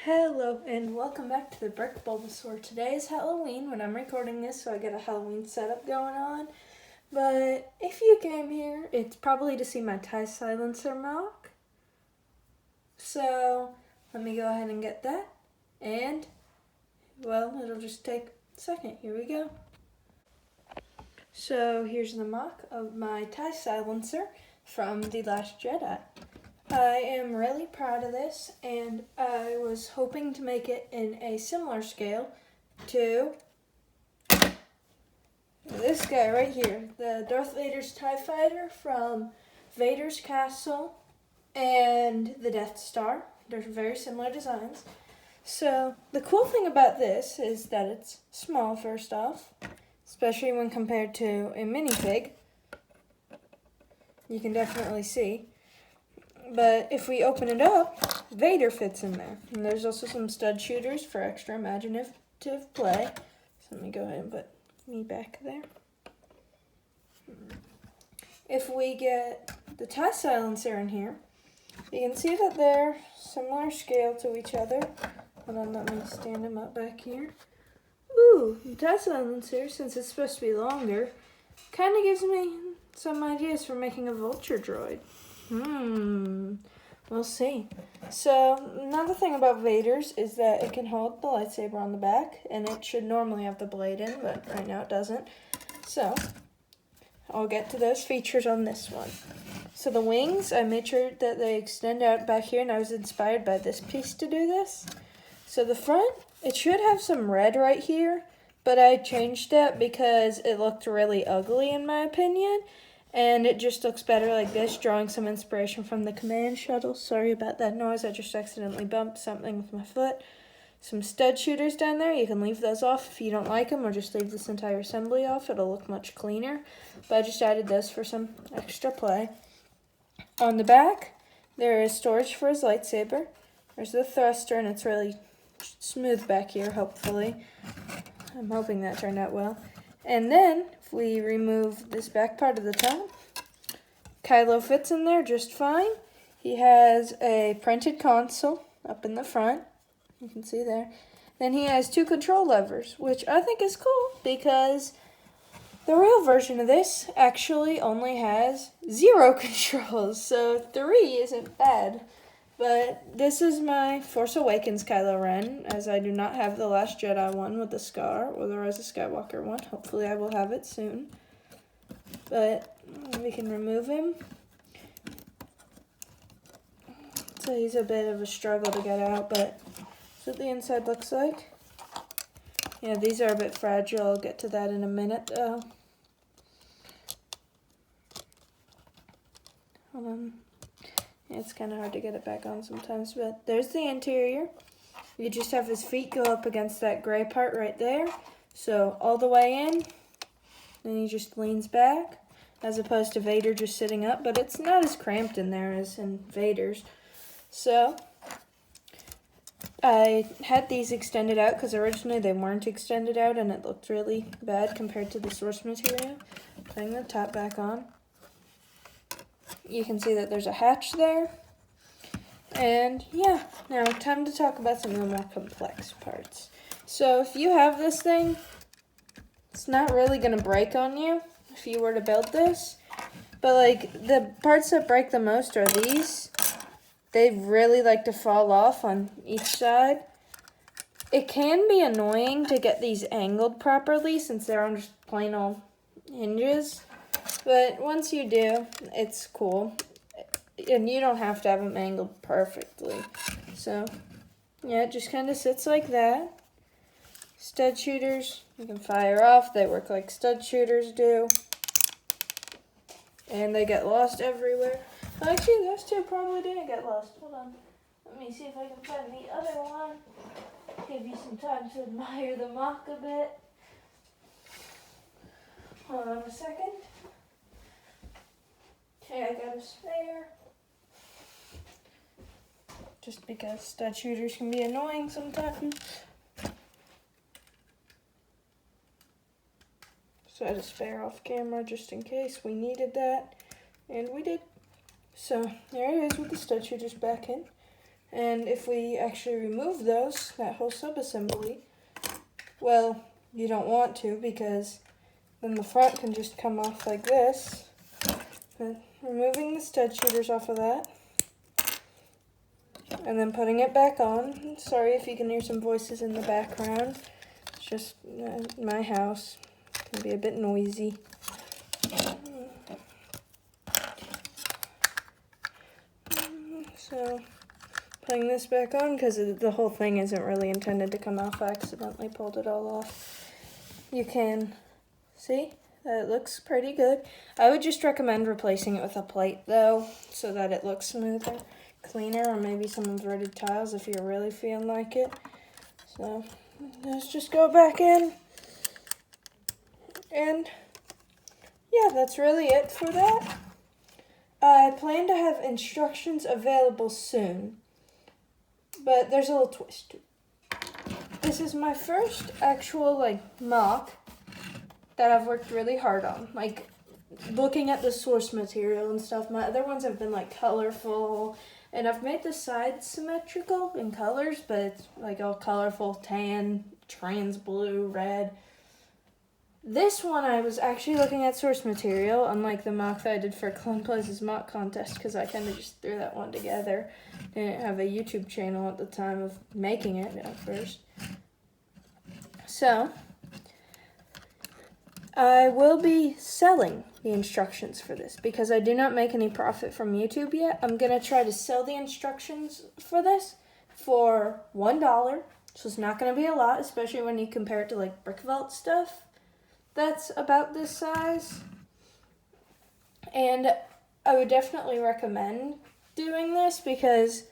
Hello and welcome back to the Brick Bulbasaur. Today is Halloween when I'm recording this, so I got a Halloween setup going on. But if you came here, it's probably to see my tie silencer mock. So let me go ahead and get that. And, well, it'll just take a second. Here we go. So here's the mock of my tie silencer from The Last Jedi. I am really proud of this, and I was hoping to make it in a similar scale to this guy right here, the Darth Vader's TIE Fighter from Vader's Castle and the Death Star. They're very similar designs. So the cool thing about this is that it's small, first off, especially when compared to a minifig. You can definitely see. But if we open it up, Vader fits in there. And there's also some stud shooters for extra imaginative play. So let me go ahead and put me back there. If we get the tie silencer in here, you can see that they're similar scale to each other. Hold on, let me stand them up back here. Ooh, the tie silencer, since it's supposed to be longer, kind of gives me some ideas for making a vulture droid. We'll see. So, another thing about Vader's is that it can hold the lightsaber on the back, and it should normally have the blade in, but right now it doesn't. So, I'll get to those features on this one. So the wings, I made sure that they extend out back here, and I was inspired by this piece to do this. So the front, it should have some red right here, but I changed that because it looked really ugly in my opinion. And it just looks better like this, drawing some inspiration from the command shuttle. Sorry about that noise, I just accidentally bumped something with my foot. Some stud shooters down there, you can leave those off if you don't like them, or just leave this entire assembly off, it'll look much cleaner. But I just added this for some extra play. On the back, there is storage for his lightsaber. There's the thruster, and it's really smooth back here, hopefully. I'm hoping that turned out well. And then, if we remove this back part of the top, Kylo fits in there just fine. He has a printed console up in the front. You can see there. Then he has 2 control levers, which I think is cool because the real version of this actually only has 0 controls. So 3 isn't bad. But this is my Force Awakens Kylo Ren, as I do not have the Last Jedi one with the scar, or the Rise of Skywalker one. Hopefully I will have it soon. But we can remove him. So he's a bit of a struggle to get out, but that's what the inside looks like. Yeah, these are a bit fragile. I'll get to that in a minute, though. Hold on. It's kind of hard to get it back on sometimes, but there's the interior. You just have his feet go up against that gray part right there. So all the way in, then he just leans back, as opposed to Vader just sitting up, but it's not as cramped in there as in Vader's. So I had these extended out because originally they weren't extended out and it looked really bad compared to the source material. Putting the top back on. You can see that there's a hatch there. And yeah, now time to talk about some of the more complex parts. So if you have this thing, it's not really going to break on you if you were to build this. But like the parts that break the most are these. They really like to fall off on each side. It can be annoying to get these angled properly since they're on just plain old hinges. But once you do, it's cool. And you don't have to have them angled perfectly. So, yeah, it just kind of sits like that. Stud shooters, you can fire off. They work like stud shooters do. And they get lost everywhere. Actually, those 2 probably didn't get lost. Hold on. Let me see if I can find the other one. Give you some time to admire the mock a bit. Hold on a second. Okay, I got a spare. Just because stud shooters can be annoying sometimes. So I had a spare off camera just in case we needed that. And we did. So there it is with the stud shooters back in. And if we actually remove those, that whole subassembly, well, you don't want to, because then the front can just come off like this. But removing the stud shooters off of that, and then putting it back on. Sorry if you can hear some voices in the background. It's just my house. It can be a bit noisy. So, putting this back on, because the whole thing isn't really intended to come off. I accidentally pulled it all off. You can see that it looks pretty good. I would just recommend replacing it with a plate, though, so that it looks smoother, cleaner, or maybe some inverted tiles if you're really feeling like it. So, let's just go back in. And, yeah, that's really it for that. I plan to have instructions available soon, but there's a little twist to it. This is my first actual, MOC that I've worked really hard on. Looking at the source material and stuff. My other ones have been, colorful, and I've made the sides symmetrical in colors, but it's, all colorful, tan, trans blue, red. This one, I was actually looking at source material, unlike the MOC that I did for Clone Place's MOC contest, because I kind of just threw that one together. Didn't have a YouTube channel at the time of making it at first. So, I will be selling the instructions for this, because I do not make any profit from YouTube yet. I'm going to try to sell the instructions for this for $1, so it's not going to be a lot, especially when you compare it to, Brick Vault stuff. That's about this size, and I would definitely recommend doing this because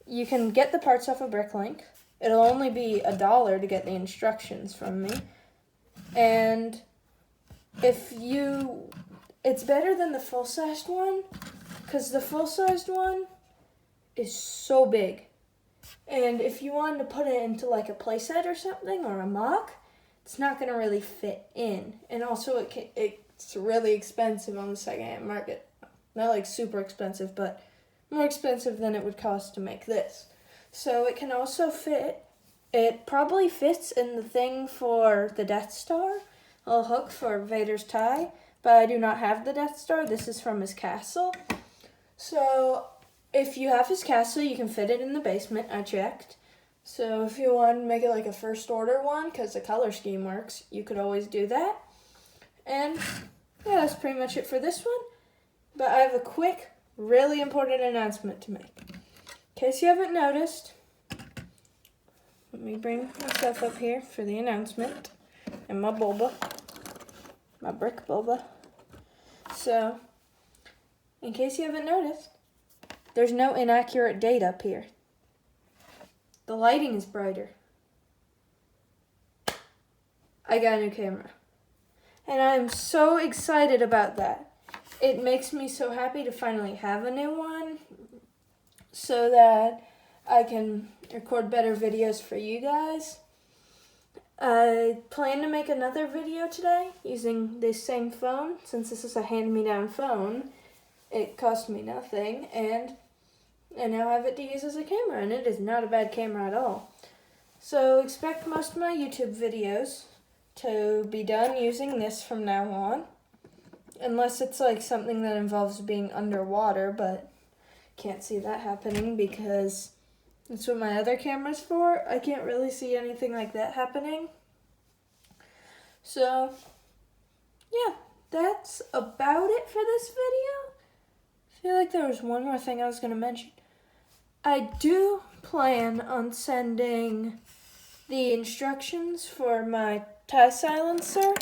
you can get the parts off of Bricklink. It'll only be $1 to get the instructions from me, and it's better than the full-sized one, because the full-sized one is so big, and if you wanted to put it into a playset or something, or a MOC, it's not going to really fit in. And also, it's really expensive on the secondhand market. Not super expensive, but more expensive than it would cost to make this. So it can also fit. It probably fits in the thing for the Death Star, a little hook for Vader's tie. But I do not have the Death Star. This is from his castle. So if you have his castle, you can fit it in the basement. I checked. So if you want to make it a first order one, because the color scheme works, you could always do that. And yeah, that's pretty much it for this one. But I have a quick, really important announcement to make. In case you haven't noticed, let me bring myself up here for the announcement. And my bulba. My brick bulba. So, in case you haven't noticed, there's no inaccurate date up here. The lighting is brighter. I got a new camera. And I'm so excited about that. It makes me so happy to finally have a new one, so that I can record better videos for you guys. I plan to make another video today using this same phone. Since this is a hand-me-down phone, it cost me nothing, and I now have it to use as a camera, and it is not a bad camera at all. So expect most of my YouTube videos to be done using this from now on, unless it's something that involves being underwater, but can't see that happening because that's what my other camera's for. I can't really see anything like that happening. So, yeah, that's about it for this video. I feel like there was one more thing I was going to mention. I do plan on sending the instructions for my tie silencer.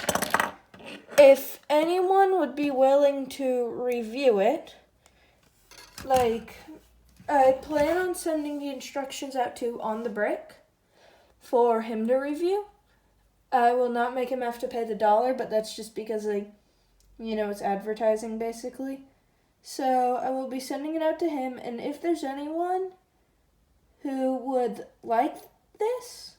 If anyone would be willing to review it, I plan on sending the instructions out to On the Brick for him to review. I will not make him have to pay the $1, but that's just because, it's advertising, basically. So I will be sending it out to him, and if there's anyone who would like this,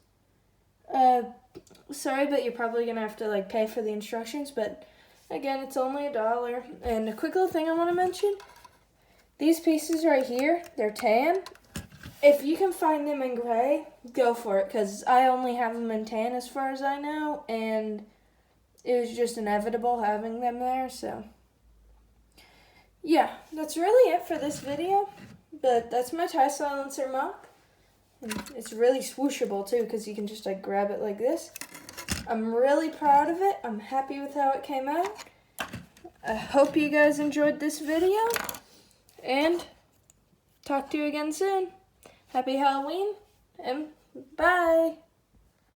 sorry, but you're probably going to have to, pay for the instructions, but again, it's only $1. And a quick little thing I want to mention, these pieces right here, they're tan, if you can find them in gray, go for it, because I only have them in tan as far as I know, and it was just inevitable having them there, so. Yeah, that's really it for this video, but that's my tie silencer mock. And it's really swooshable too, because you can just like grab it like this. I'm really proud of it. I'm happy with how it came out. I hope you guys enjoyed this video, and talk to you again soon. Happy Halloween, and bye!